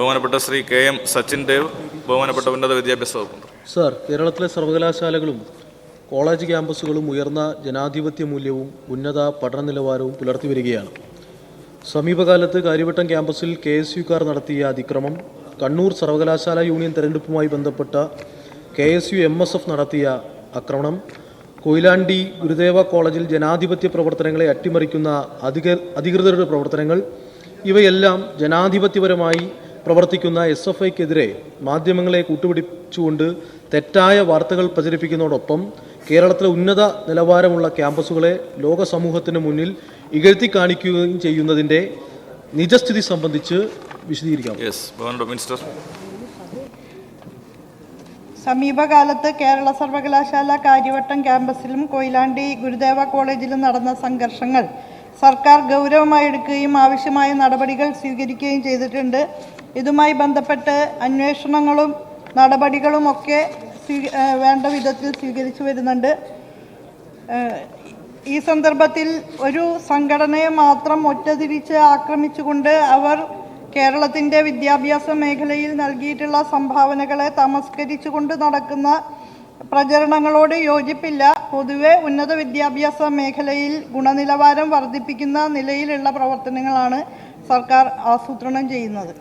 ബഹുമാനപ്പെട്ട ശ്രീ KM സച്ചിൻ ദേവ്, ബഹുമാനപ്പെട്ട ഉന്നത വിദ്യാഭ്യാസ വകുപ്പ്. സർ, കേരളത്തിലെ സർവകലാശാലകളും കോളേജ് ക്യാമ്പസുകളും ഉയർന്ന ജനാധിപത്യ മൂല്യവും ഉന്നത പഠന നിലവാരവും പുലർത്തി വരികയാണ്. സമീപകാലത്ത് കാര്യവട്ടം ക്യാമ്പസിൽ KSUക്കാർ നടത്തിയ അതിക്രമം, കണ്ണൂർ സർവകലാശാല യൂണിയൻ തെരഞ്ഞെടുപ്പുമായി ബന്ധപ്പെട്ട KSU MSF നടത്തിയ ആക്രമണം, കൊയിലാണ്ടി ഗുരുദേവ കോളേജിൽ ജനാധിപത്യ പ്രവർത്തനങ്ങളെ അട്ടിമറിക്കുന്ന അധികൃതരുടെ പ്രവർത്തനങ്ങൾ, ഇവയെല്ലാം ജനാധിപത്യപരമായി പ്രവർത്തിക്കുന്ന SFIക്കെതിരെ മാധ്യമങ്ങളെ കൂട്ടുപിടിച്ചുകൊണ്ട് തെറ്റായ വാർത്തകൾ പ്രചരിപ്പിക്കുന്നതോടൊപ്പം കേരളത്തിലെ ഉന്നത നിലവാരമുള്ള ക്യാമ്പസുകളെ ലോക സമൂഹത്തിന് മുന്നിൽ ഇകഴ്ത്തി കാണിക്കുകയും ചെയ്യുന്നതിൻ്റെ നിജസ്ഥിതി സംബന്ധിച്ച് വിശദീകരിക്കാം. സമീപകാലത്ത് കേരള സർവകലാശാല കാര്യവട്ടം ക്യാമ്പസിലും കൊയിലാണ്ടി ഗുരുദേവ കോളേജിലും നടന്ന സംഘർഷങ്ങൾ സർക്കാർ ഗൗരവമായി എടുക്കുകയും ആവശ്യമായ നടപടികൾ സ്വീകരിക്കുകയും ചെയ്തിട്ടുണ്ട്. ഇതുമായി ബന്ധപ്പെട്ട് അന്വേഷണങ്ങളും നടപടികളുമൊക്കെ വേണ്ട വിധത്തിൽ സ്വീകരിച്ചു വരുന്നുണ്ട്. ഈ സന്ദർഭത്തിൽ ഒരു സംഘടനയെ മാത്രം ഒറ്റതിരിച്ച് ആക്രമിച്ചുകൊണ്ട് അവർ കേരളത്തിൻ്റെ വിദ്യാഭ്യാസ മേഖലയിൽ നൽകിയിട്ടുള്ള സംഭാവനകളെ തമസ്കരിച്ചുകൊണ്ട് നടക്കുന്ന പ്രചരണങ്ങളോട് യോജിപ്പില്ല. പൊതുവെ ഉന്നത വിദ്യാഭ്യാസ മേഖലയിൽ ഗുണനിലവാരം വർദ്ധിപ്പിക്കുന്ന നിലയിലുള്ള പ്രവർത്തനങ്ങളാണ് സർക്കാർ ആസൂത്രണം ചെയ്യുന്നത്.